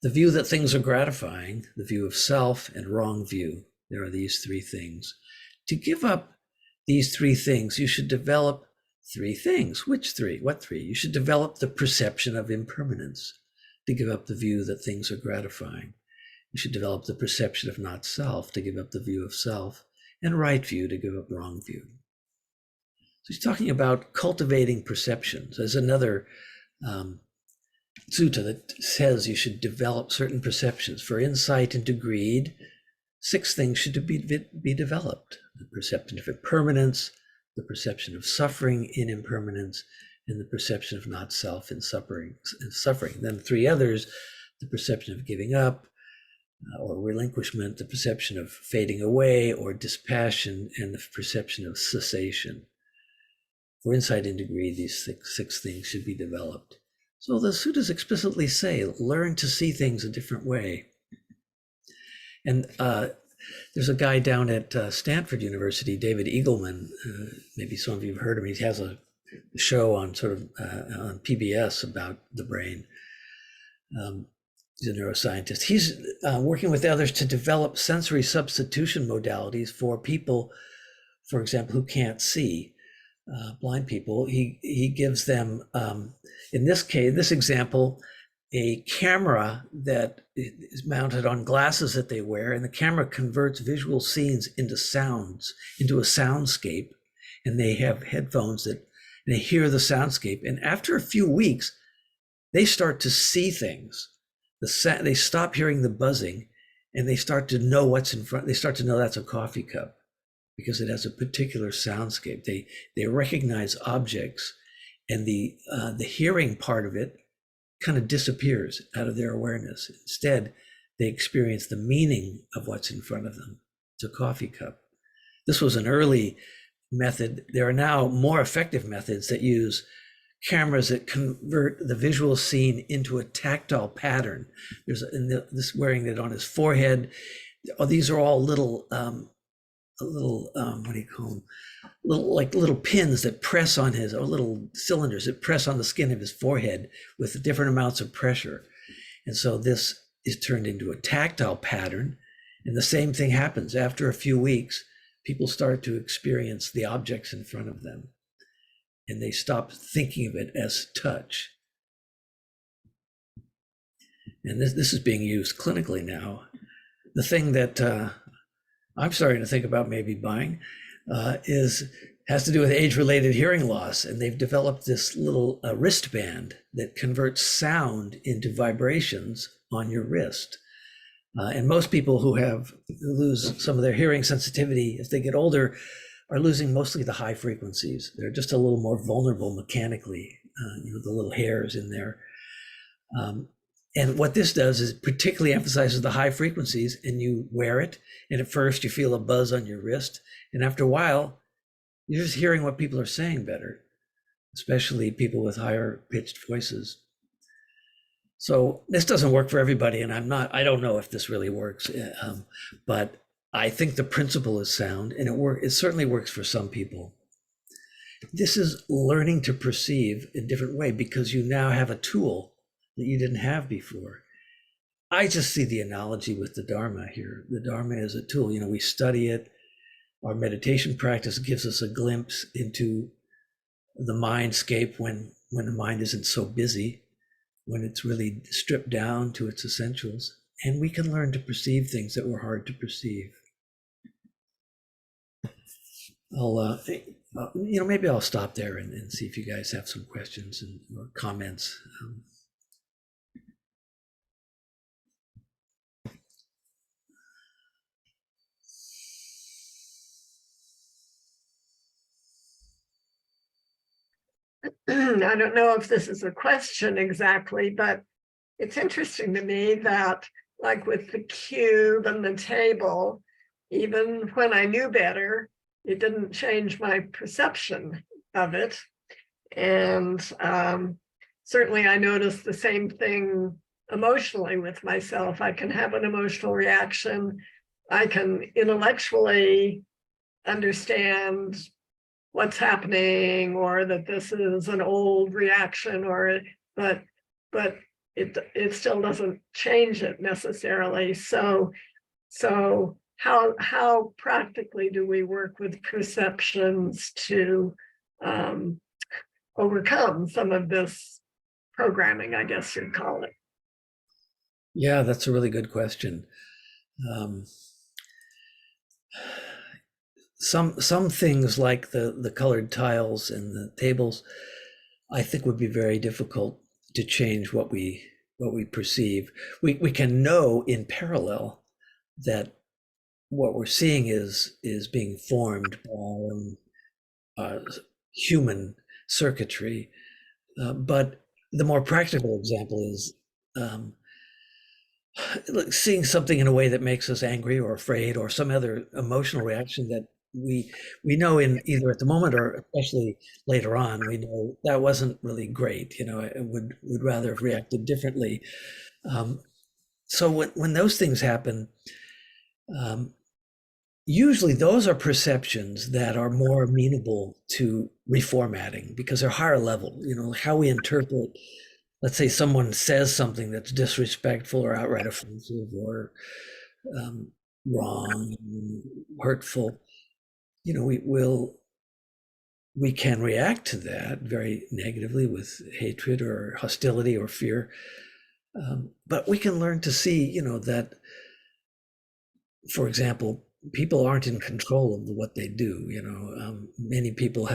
The view that things are gratifying, the view of self, and wrong view. There are these three things. To give up these three things, you should develop 3 things. Which 3? What 3? You should develop the perception of impermanence to give up the view that things are gratifying. You should develop the perception of not self to give up the view of self, and right view to give up wrong view. So he's talking about cultivating perceptions. There's another sutta that says you should develop certain perceptions. For insight into greed, 6 things should be developed: the perception of impermanence, the perception of suffering in impermanence, and the perception of not self in suffering. Then 3 others: the perception of giving up or relinquishment, the perception of fading away or dispassion, and the perception of cessation. For insight into greed, these six things should be developed. So the suttas explicitly say, learn to see things a different way. And there's a guy down at Stanford University, David Eagleman. Maybe some of you have heard of him. He has a show on on PBS about the brain. He's a neuroscientist. He's working with others to develop sensory substitution modalities for people, for example, who can't see, blind people. He gives them, in this example, a camera that is mounted on glasses that they wear, and the camera converts visual scenes into sounds, into a soundscape, and they have headphones that they hear the soundscape. And after a few weeks, they start to see things. They stop hearing the buzzing, and they start to know what's in front. They start to know that's a coffee cup because it has a particular soundscape. They recognize objects, and the hearing part of it kind of disappears out of their awareness. Instead, they experience the meaning of what's in front of them. It's a coffee cup. This was an early method. There are now more effective methods that use cameras that convert the visual scene into a tactile pattern. There's this wearing it on his forehead. Oh, these are all little, what do you call them? Little pins that press on or little cylinders that press on the skin of his forehead with different amounts of pressure. And so this is turned into a tactile pattern. And the same thing happens after a few weeks. People start to experience the objects in front of them, and they stop thinking of it as touch. And this is being used clinically now. The thing that I'm starting to think about maybe buying has to do with age-related hearing loss, and they've developed this little wristband that converts sound into vibrations on your wrist. And most people who lose some of their hearing sensitivity as they get older are losing mostly the high frequencies. They're just a little more vulnerable mechanically, the little hairs in there. And what this does is particularly emphasizes the high frequencies, and you wear it, and at first you feel a buzz on your wrist, and after a while, you're just hearing what people are saying better, especially people with higher pitched voices. So this doesn't work for everybody, and I don't know if this really works, but I think the principle is sound, and it certainly works for some people. This is learning to perceive in a different way because you now have a tool that you didn't have before. I just see the analogy with the Dharma here. The Dharma is a tool. We study it. Our meditation practice gives us a glimpse into the mindscape when the mind isn't so busy, when it's really stripped down to its essentials, and we can learn to perceive things that were hard to perceive. Maybe I'll stop there and see if you guys have some questions or comments. I don't know if this is a question exactly, but it's interesting to me that, like with the cube and the table, even when I knew better, it didn't change my perception of it. And certainly I noticed the same thing emotionally with myself. I can have an emotional reaction. I can intellectually understand what's happening, or that this is an old reaction, but it still doesn't change it necessarily. So how practically do we work with perceptions to overcome some of this programming, I guess you'd call it? Yeah, that's a really good question. Um, some things like the colored tiles and the tables, I think would be very difficult to change what we perceive. We can know in parallel that what we're seeing is being formed by human circuitry. But the more practical example is seeing something in a way that makes us angry or afraid or some other emotional reaction that we know in either at the moment or especially later on, we know that wasn't really great. I would rather have reacted differently. So when those things happen, usually those are perceptions that are more amenable to reformatting because they're higher level. How we interpret, let's say someone says something that's disrespectful or outright offensive or wrong, hurtful. We can react to that very negatively with hatred or hostility or fear. But we can learn to see, that, for example, people aren't in control of what they do. Many people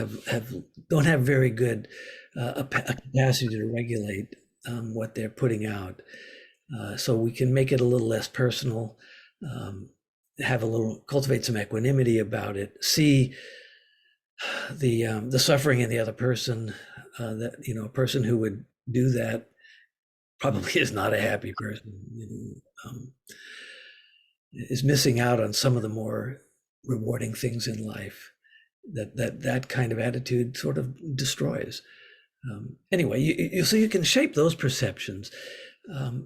don't have very good a capacity to regulate what they're putting out. So we can make it a little less personal, cultivate some equanimity about it, see the suffering in the other person. That a person who would do that probably is not a happy person. Is missing out on some of the more rewarding things in life that kind of attitude sort of destroys. Anyway, so you can shape those perceptions.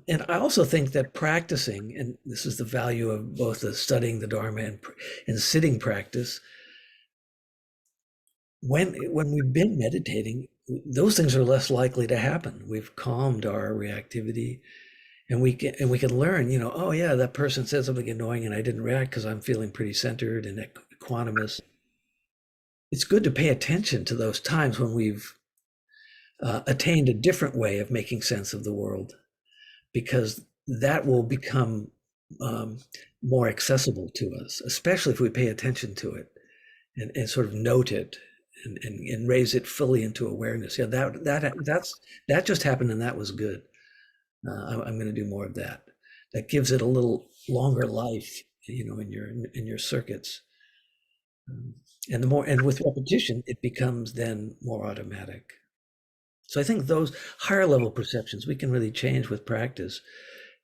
And I also think that practicing, and this is the value of both the studying the Dharma and sitting practice, when we've been meditating, those things are less likely to happen. We've calmed our reactivity. And we can learn, oh yeah, that person said something annoying and I didn't react because I'm feeling pretty centered and equanimous. It's good to pay attention to those times when we've attained a different way of making sense of the world, because that will become more accessible to us, especially if we pay attention to it and sort of note it and raise it fully into awareness. Yeah, that just happened and that was good. I'm going to do more of that. That gives it a little longer life, in your circuits. And with repetition, it becomes then more automatic. So I think those higher level perceptions we can really change with practice,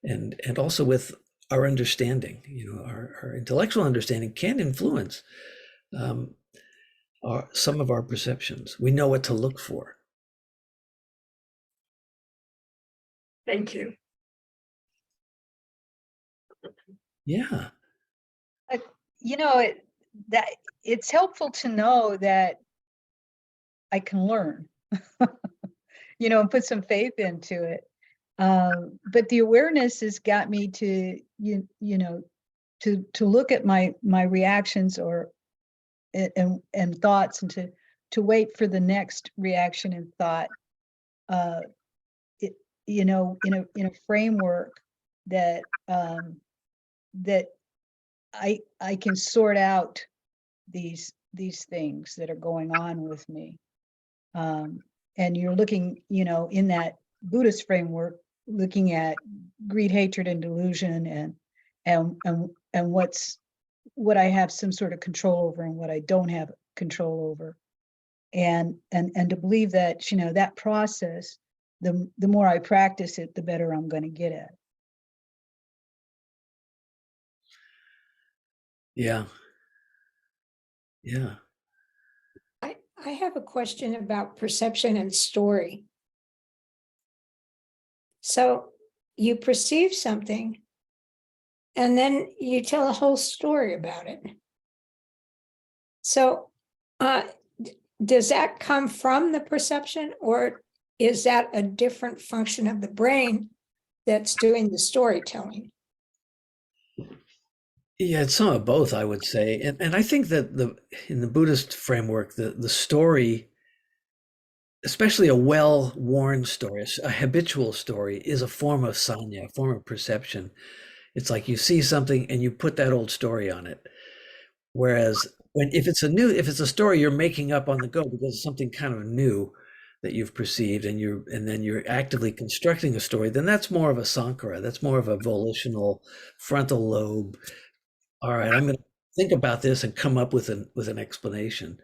and also with our understanding. Our intellectual understanding can influence some of our perceptions. We know what to look for. Thank you. Yeah. That it's helpful to know that I can learn, and put some faith into it. But the awareness has got me to, to look at my reactions and thoughts, and to wait for the next reaction and thought. In a framework that that I can sort out these things that are going on with me. And you're looking, in that Buddhist framework, looking at greed, hatred, and delusion, and what I have some sort of control over and what I don't have control over. And to believe that, that process, the more I practice it, the better I'm going to get at. Yeah. Yeah. I have a question about perception and story. So you perceive something and then you tell a whole story about it. So does that come from the perception, or is that a different function of the brain that's doing the storytelling? Yeah, it's some of both, I would say. And I think that in the Buddhist framework, the story especially a well-worn story, a habitual story is a form of sanya, a form of perception. It's like you see something and you put that old story on it. Whereas if it's a story you're making up on the go because it's something kind of new that you've perceived and then you're actively constructing a story, then that's more of a sankara. That's more of a volitional frontal lobe. All right, I'm going to think about this and come up with an explanation.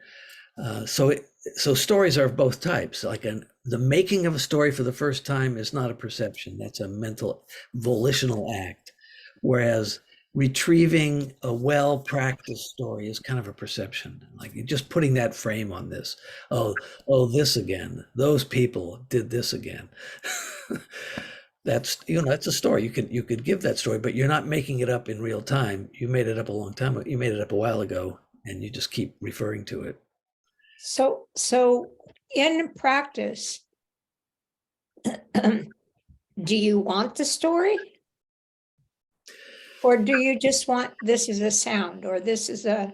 So stories are of both types. The making of a story for the first time is not a perception. That's a mental volitional act. Whereas retrieving a well-practiced story is kind of a perception. Like you're just putting that frame on this. Oh, this again. Those people did this again. That's a story. You could give that story, but you're not making it up in real time. You made it up a long time. You made it up a while ago, and you just keep referring to it. So in practice, do you want the story? Or do you just want, this is a sound, or this is a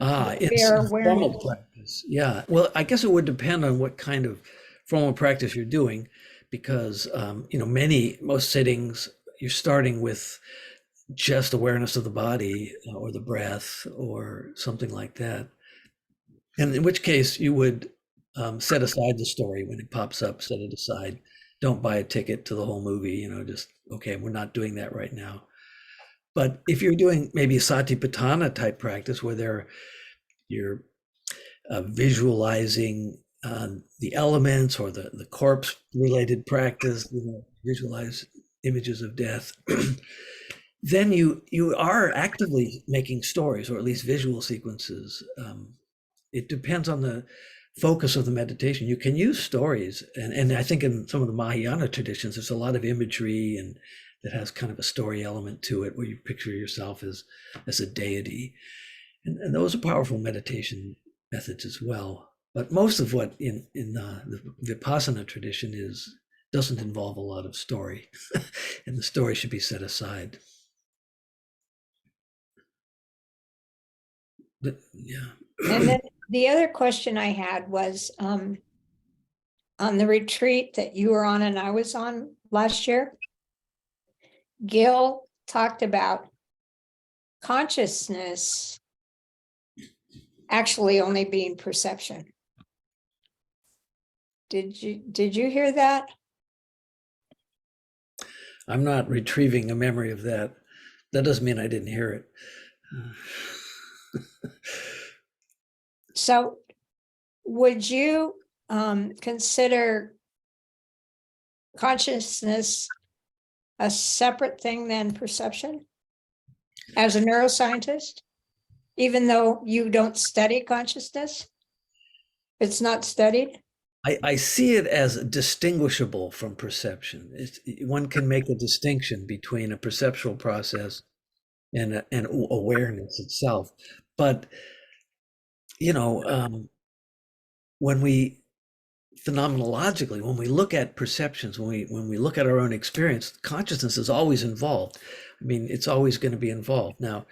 It's bare formal awareness? practice. Yeah. Well, I guess it would depend on what kind of formal practice you're doing, because most sittings you're starting with just awareness of the body or the breath or something like that. And in which case you would set aside the story when it pops up, set it aside. Don't buy a ticket to the whole movie, just, okay, we're not doing that right now. But if you're doing maybe a satipatthana type practice where you're visualizing the elements or the corpse related practice, visualize images of death, then you are actively making stories, or at least visual sequences. It depends on the focus of the meditation. You can use stories, and I think in some of the Mahayana traditions, there's a lot of imagery and that has kind of a story element to it, where you picture yourself as a deity, and those are powerful meditation methods as well. But most of what in the Vipassana tradition doesn't involve a lot of story, and the story should be set aside. But yeah. And then the other question I had was on the retreat that you were on and I was on last year, Gil talked about consciousness actually only being perception. Did you hear that? I'm not retrieving a memory of that. That doesn't mean I didn't hear it. So would you consider consciousness a separate thing than perception as a neuroscientist, even though you don't study consciousness? It's not studied? I see it as distinguishable from perception. One can make a distinction between a perceptual process and awareness itself. But, phenomenologically, when we look at perceptions, when we look at our own experience, consciousness is always involved. I mean, it's always going to be involved. Now,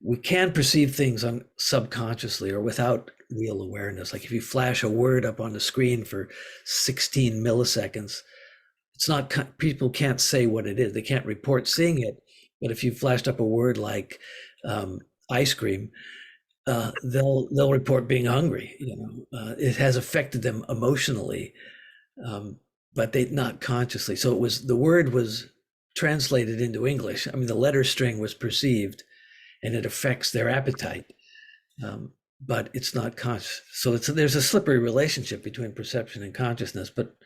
we can perceive things subconsciously or without real awareness. Like if you flash a word up on the screen for 16 milliseconds, people can't say what it is. They can't report seeing it. But if you flashed up a word like ice cream, they'll report being hungry. It has affected them emotionally, but not consciously. So the word was translated into English. I mean, the letter string was perceived, and it affects their appetite, but it's not conscious. So there's a slippery relationship between perception and consciousness. But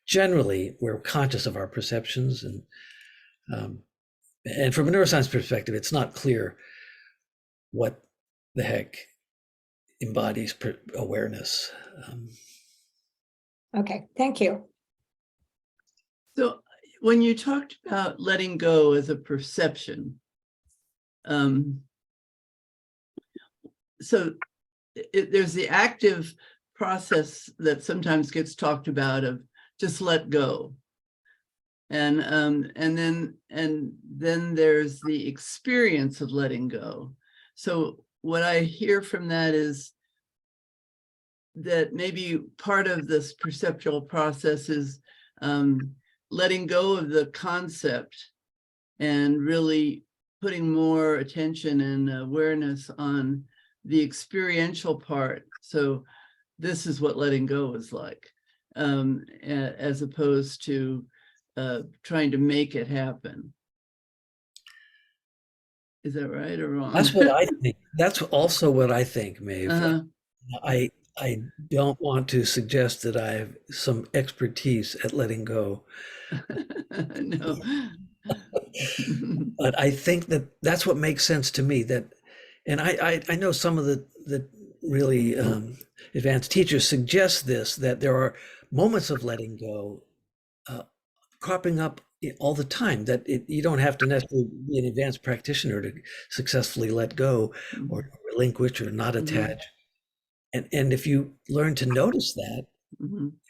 generally, we're conscious of our perceptions, and from a neuroscience perspective, it's not clear what the heck embodies awareness. Okay, thank you. So when you talked about letting go as a perception, so there's the active process that sometimes gets talked about of just let go. And then there's the experience of letting go. So what I hear from that is that maybe part of this perceptual process is letting go of the concept and really putting more attention and awareness on the experiential part. So this is what letting go is like, as opposed to trying to make it happen. Is that right or wrong? That's what I think. That's also what I think, Maeve. Uh-huh. I don't want to suggest that I have some expertise at letting go, No. but I think that that's what makes sense to me. That, and I know some of the really advanced teachers suggest this, that there are moments of letting go cropping up all the time, that you don't have to necessarily be an advanced practitioner to successfully let go or relinquish or not attach. And if you learn to notice that,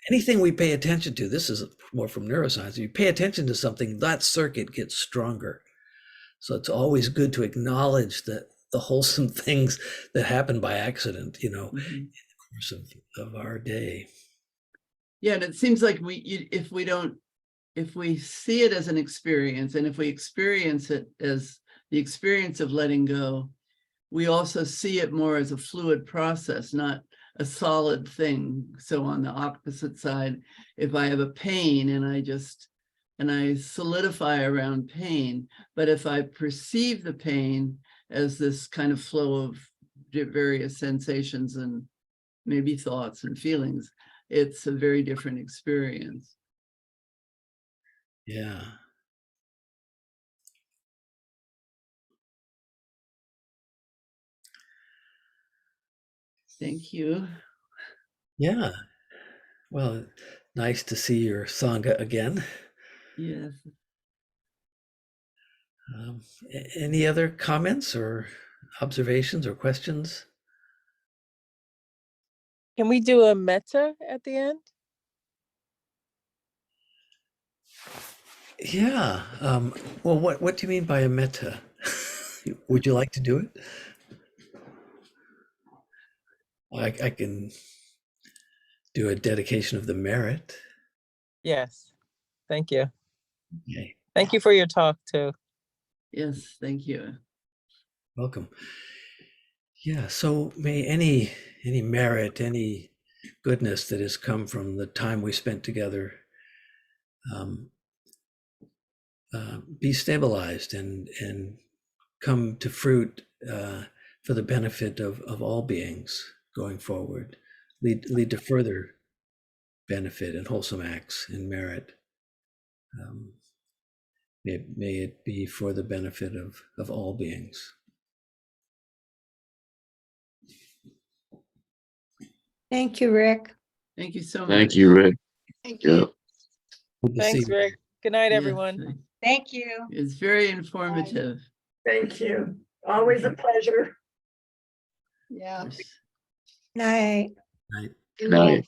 anything we pay attention to, this is more from neuroscience, if you pay attention to something, that circuit gets stronger. So it's always good to acknowledge the wholesome things that happen by accident, in the course of our day. Yeah, and it seems like if we see it as an experience, and if we experience it as the experience of letting go, we also see it more as a fluid process, not a solid thing. So on the opposite side, if I have a pain and I solidify around pain, but if I perceive the pain as this kind of flow of various sensations and maybe thoughts and feelings, it's a very different experience. Yeah. Thank you. Yeah. Well, nice to see your Sangha again. Yes. Any other comments or observations or questions? Can we do a metta at the end? Yeah. Well, what do you mean by a metta? Would you like to do it? I can do a dedication of the merit. Yes. Thank you. Okay. Thank you for your talk too. Yes, thank you. Welcome. Yeah, so may any merit, any goodness that has come from the time we spent together be stabilized and come to fruit for the benefit of all beings going forward, lead to further benefit and wholesome acts and merit. May it be for the benefit of all beings. Thank you, Rick. Thank you so much. Thank you, Rick. Thank Yeah. you. Good to Thanks, see you. Rick. Good night, Yes, everyone. Thank you. it's very informative. Thank you. Always a pleasure. Yeah. Yes. Night. Night. Good night.